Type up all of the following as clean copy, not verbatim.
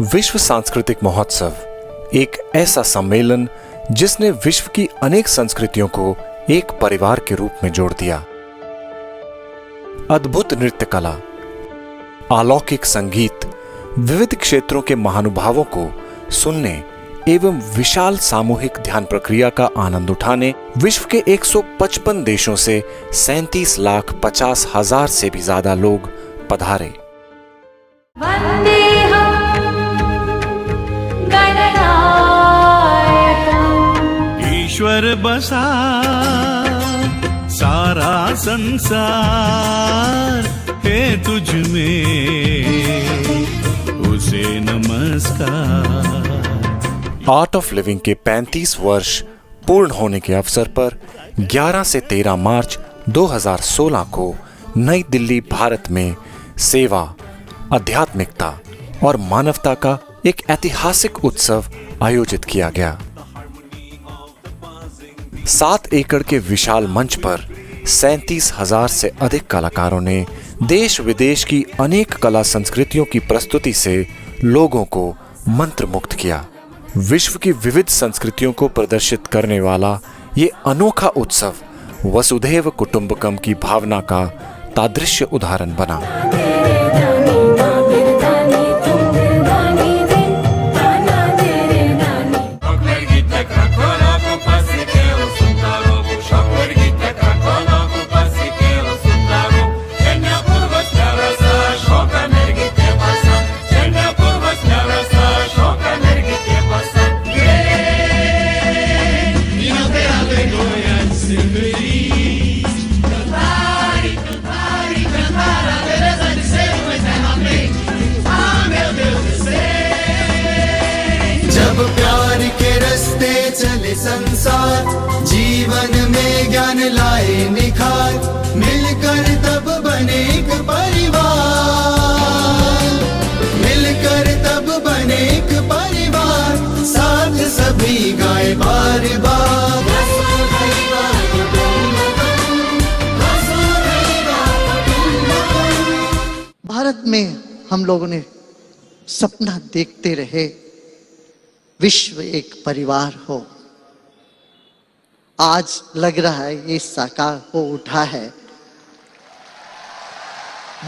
विश्व सांस्कृतिक महोत्सव एक ऐसा सम्मेलन जिसने विश्व की अनेक संस्कृतियों को एक परिवार के रूप में जोड़ दिया। अद्भुत नृत्य कला, अलौकिक संगीत, विविध क्षेत्रों के महानुभावों को सुनने एवं विशाल सामूहिक ध्यान प्रक्रिया का आनंद उठाने विश्व के 155 देशों से 37,50,000 से भी ज्यादा लोग पधारे। ईश्वर बसा सारा संसार है तुझ में, उसे नमस्कार। आर्ट ऑफ लिविंग के 35 वर्ष पूर्ण होने के अवसर पर 11 से 13 मार्च 2016 को नई दिल्ली, भारत में सेवा, आध्यात्मिकता और मानवता का एक ऐतिहासिक उत्सव आयोजित किया गया। 7 एकड़ के विशाल मंच पर 37,000 से अधिक कलाकारों ने देश विदेश की अनेक कला संस्कृतियों की प्रस्तुति से लोगों को मंत्रमुग्ध किया। विश्व की विविध संस्कृतियों को प्रदर्शित करने वाला ये अनोखा उत्सव वसुधैव कुटुंबकम की भावना का तादृश्य उदाहरण बना। संसार जीवन में ज्ञान लाए निखार, मिलकर तब बने एक परिवार, मिलकर तब बने एक परिवार, साथ सभी गाए बार बार। भारत में हम लोगों ने सपना देखते रहे विश्व एक परिवार हो। आज लग रहा है ये साकार हो उठा है।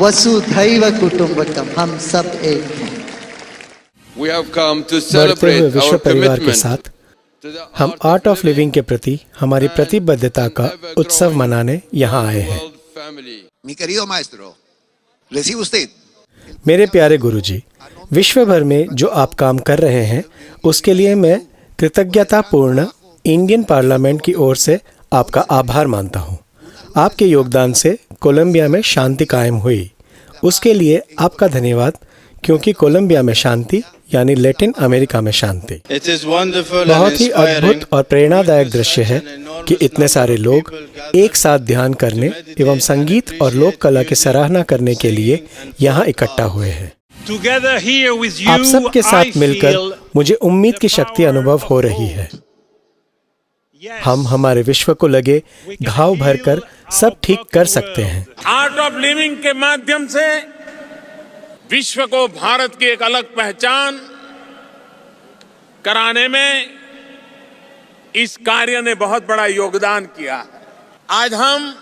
वसुधैव कुटुंबकम, हम सब एक हैं। बढ़ते हुए विश्व परिवार के साथ हम आर्ट ऑफ लिविंग के प्रति हमारी प्रतिबद्धता का उत्सव मनाने यहाँ आए हैं। मेरे प्यारे गुरुजी, विश्व भर में जो आप काम कर रहे हैं उसके लिए मैं कृतज्ञतापूर्ण इंडियन पार्लियामेंट की ओर से आपका आभार मानता हूँ। आपके योगदान से कोलंबिया में शांति कायम हुई, उसके लिए आपका धन्यवाद, क्योंकि कोलंबिया में शांति यानी लैटिन अमेरिका में शांति। बहुत ही अद्भुत और प्रेरणादायक दृश्य है कि इतने सारे लोग एक साथ ध्यान करने एवं संगीत और लोक कला की सराहना करने के लिए यहाँ इकट्ठा हुए हैं। आप सबके साथ मिलकर मुझे उम्मीद की शक्ति अनुभव हो रही है। हम हमारे विश्व को लगे घाव भरकर सब ठीक कर सकते हैं। आर्ट ऑफ लिविंग के माध्यम से विश्व को भारत की एक अलग पहचान कराने में इस कार्य ने बहुत बड़ा योगदान किया है। आज हम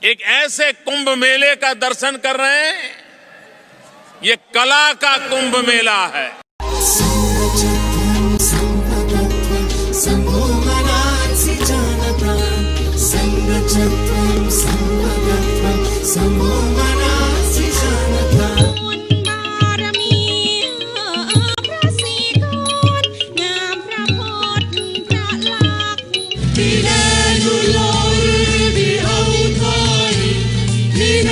एक ऐसे कुंभ मेले का दर्शन कर रहे हैं, ये कला का कुंभ मेला है।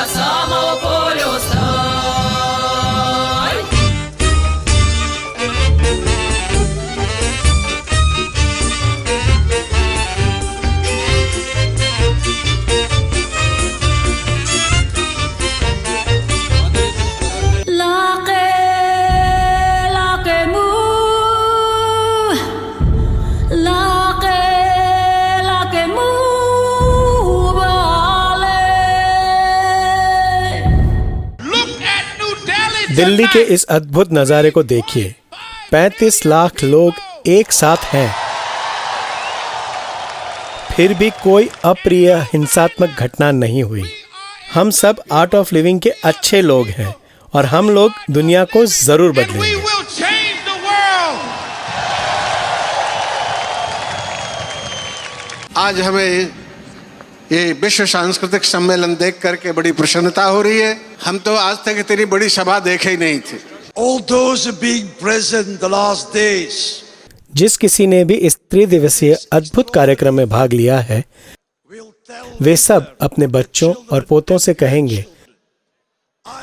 ta sama oporiostaj. दिल्ली के इस अद्भुत नज़ारे को देखिए। 35 लाख लोग एक साथ हैं, फिर भी कोई अप्रिय हिंसात्मक घटना नहीं हुई। हम सब आर्ट ऑफ लिविंग के अच्छे लोग हैं और हम लोग दुनिया को जरूर बदलेंगे। आज हमें ये विश्व सांस्कृतिक सम्मेलन देख करके बड़ी प्रसन्नता हो रही है। हम तो आज तक इतनी बड़ी सभा देखे ही नहीं थे। All those being present the last days. जिस किसी ने भी इस त्रिदिवसीय अद्भुत कार्यक्रम में भाग लिया है, वे सब अपने बच्चों और पोतों से कहेंगे,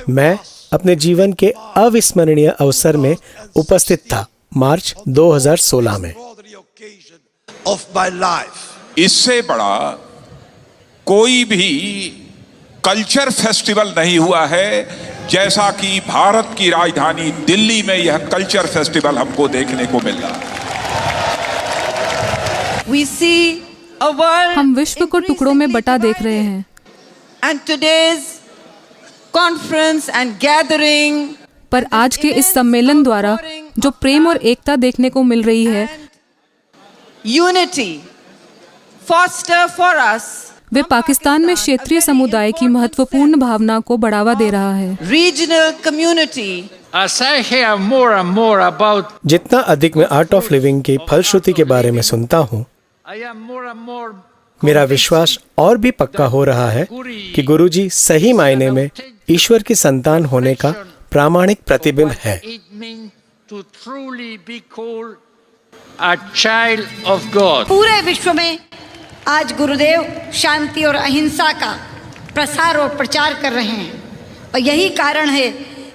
मैं अपने जीवन के अविस्मरणीय अवसर में उपस्थित था मार्च 2016 में। Of my life. इससे बड़ा कोई भी कल्चर फेस्टिवल नहीं हुआ है जैसा कि भारत की राजधानी दिल्ली में यह कल्चर फेस्टिवल हमको देखने को मिल रहा है। We see a world हम विश्व को टुकड़ों में बटा देख रहे हैं। And today's conference and gathering पर आज के इस सम्मेलन द्वारा जो प्रेम और एकता देखने को मिल रही है, unity foster for us वे पाकिस्तान में क्षेत्रीय समुदाय की महत्वपूर्ण भावना को बढ़ावा दे रहा है। regional community. As I hear more and more about, जितना अधिक मैं आर्ट ऑफ लिविंग की फलश्रुति के बारे में सुनता हूँ, I am more and more मेरा विश्वास और भी पक्का हो रहा है कि गुरुजी सही मायने में ईश्वर की संतान होने का प्रामाणिक प्रतिबिंब है। it means to truly be called a child of God. पूरे विश्व में आज गुरुदेव शांति और अहिंसा का प्रसार और प्रचार कर रहे हैं और यही कारण है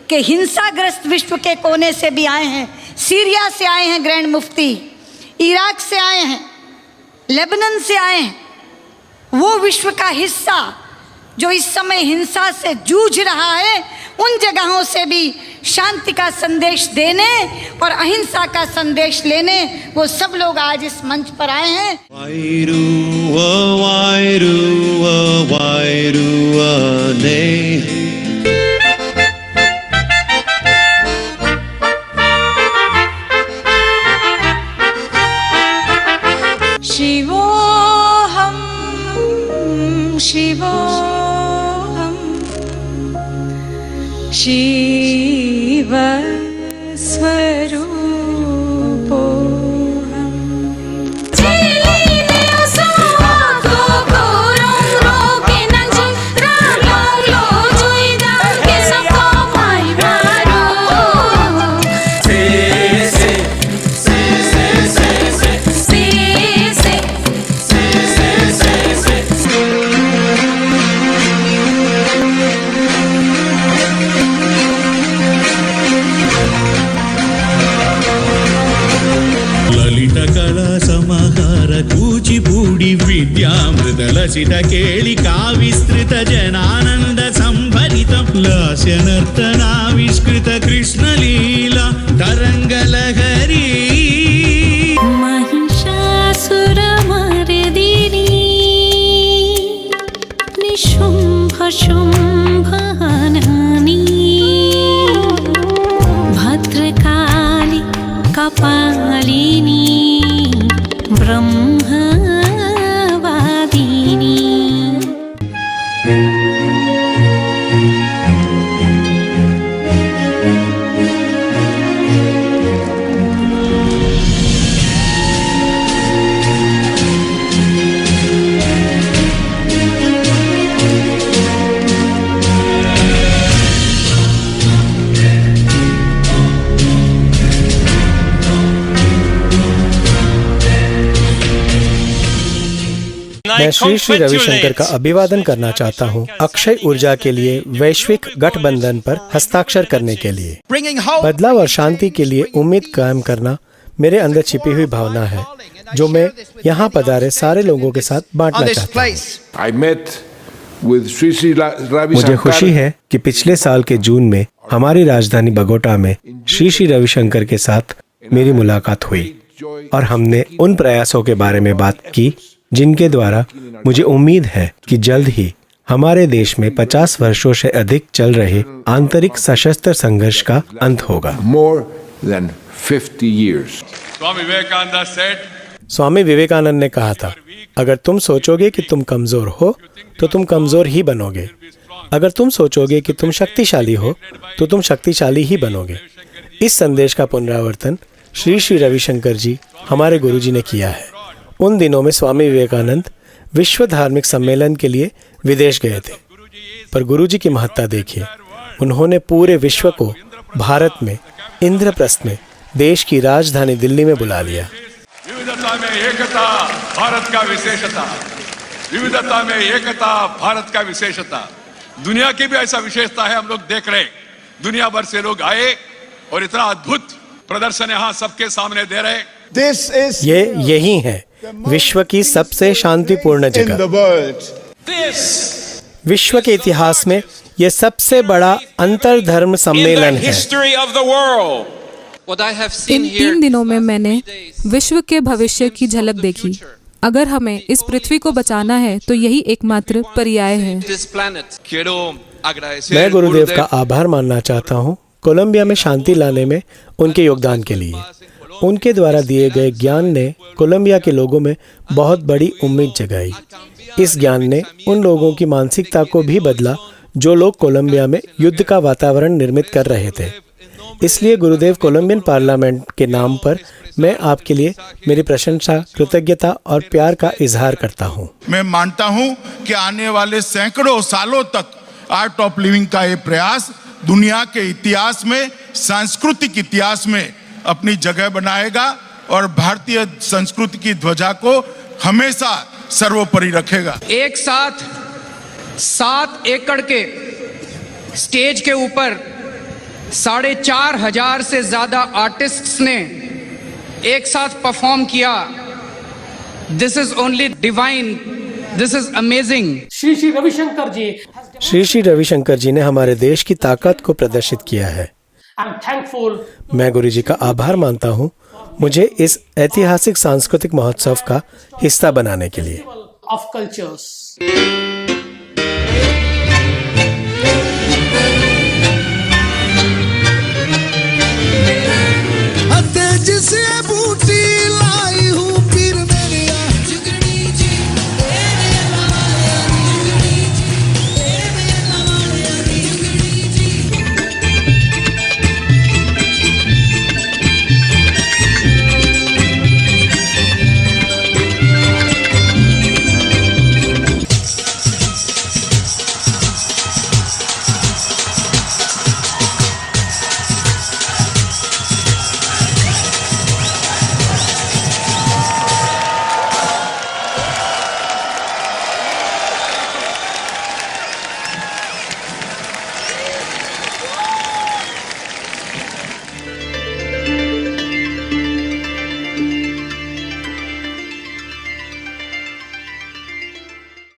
कि हिंसाग्रस्त विश्व के कोने से भी आए हैं। सीरिया से आए हैं ग्रैंड मुफ्ती, इराक से आए हैं, लेबनान से आए हैं। वो विश्व का हिस्सा जो इस समय हिंसा से जूझ रहा है, उन जगहों से भी शांति का संदेश देने और अहिंसा का संदेश लेने वो सब लोग आज इस मंच पर आए हैं। शिवोहम शिवोहम शिव स्वरूपोहम। ಕೂಚಿಪೂಡಿ ವಿದ್ಯಾಮೃತಲಸಿತ ಕೇಳಿ ಕಾವಿಸ್ತೃತ ಜನಾನಂದ ಸಂಭರಿತ ಲಾಸ್ಯ ನರ್ತನಾವಿಷ್ಕೃತ ಕೃಷ್ಣ ಲೀಲಾ ತರಂಗಲಹರಿ महिषासुर मर्दिनी निशुम्भ शुम्भहानी भद्रकाली कपालिनी ब्रह्मवादिनी। मैं श्री श्री रविशंकर का अभिवादन करना चाहता हूँ अक्षय ऊर्जा के लिए वैश्विक गठबंधन पर हस्ताक्षर करने के लिए। बदलाव और शांति के लिए उम्मीद कायम करना मेरे अंदर छिपी हुई भावना है, जो मैं यहाँ पधारे सारे लोगों के साथ बांटना चाहता हूँ। मुझे खुशी है कि पिछले साल के जून में हमारी राजधानी बगोटा में श्री श्री रविशंकर के साथ मेरी मुलाकात हुई और हमने उन प्रयासों के बारे में बात की जिनके द्वारा मुझे उम्मीद है कि जल्द ही हमारे देश में 50 वर्षों से अधिक चल रहे आंतरिक सशस्त्र संघर्ष का अंत होगा। स्वामी विवेकानंद ने कहा था, अगर तुम सोचोगे कि तुम कमजोर हो तो तुम कमजोर ही बनोगे, अगर तुम सोचोगे कि तुम शक्तिशाली हो तो तुम शक्तिशाली ही बनोगे। इस संदेश का पुनरावर्तन श्री श्री रविशंकर जी हमारे गुरुजी ने किया है। उन दिनों में स्वामी विवेकानंद विश्व धार्मिक सम्मेलन के लिए विदेश गए थे, पर गुरुजी की महत्ता देखिए। उन्होंने पूरे विश्व को भारत में इंद्रप्रस्थ में देश की राजधानी दिल्ली में बुला लिया। विविधता में एकता भारत का विशेषता, विविधता में एकता भारत का विशेषता। दुनिया की भी ऐसा विशेषता है, हम लोग देख रहे, दुनिया भर से लोग आए और इतना अद्भुत प्रदर्शन यहाँ सबके सामने दे रहे। ये यही है विश्व की सबसे शांतिपूर्ण जगह। विश्व के इतिहास में यह सबसे बड़ा अंतरधर्म सम्मेलन है। इन 3 दिनों में मैंने विश्व के भविष्य की झलक देखी। अगर हमें इस पृथ्वी को बचाना है तो यही एकमात्र पर्याय है। मैं गुरुदेव का आभार मानना चाहता हूँ कोलंबिया में शांति लाने में उनके योगदान के लिए। उनके द्वारा दिए गए ज्ञान ने कोलंबिया के लोगों में बहुत बड़ी उम्मीद जगाई। इस ज्ञान ने उन लोगों की मानसिकता को भी बदला जो लोग कोलंबिया में युद्ध का वातावरण निर्मित कर रहे थे। इसलिए गुरुदेव, कोलंबियन पार्लियामेंट के नाम पर मैं आपके लिए मेरी प्रशंसा, कृतज्ञता और प्यार का इजहार करता हूँ। मैं मानता हूँ कि आने वाले सैकड़ों सालों तक आर्ट ऑफ लिविंग का ये प्रयास दुनिया के इतिहास में, सांस्कृतिक इतिहास में अपनी जगह बनाएगा और भारतीय संस्कृति की ध्वजा को हमेशा सर्वोपरि रखेगा। एक साथ 7 एकड़ के स्टेज के ऊपर 4,500 से ज्यादा आर्टिस्ट्स ने एक साथ परफॉर्म किया। This is only divine, this is amazing. Shri Shri Ravishankar ji ने हमारे देश की ताकत को प्रदर्शित किया है। मैं गुरुजी का आभार मानता हूँ मुझे इस ऐतिहासिक सांस्कृतिक महोत्सव का हिस्सा बनाने के लिए।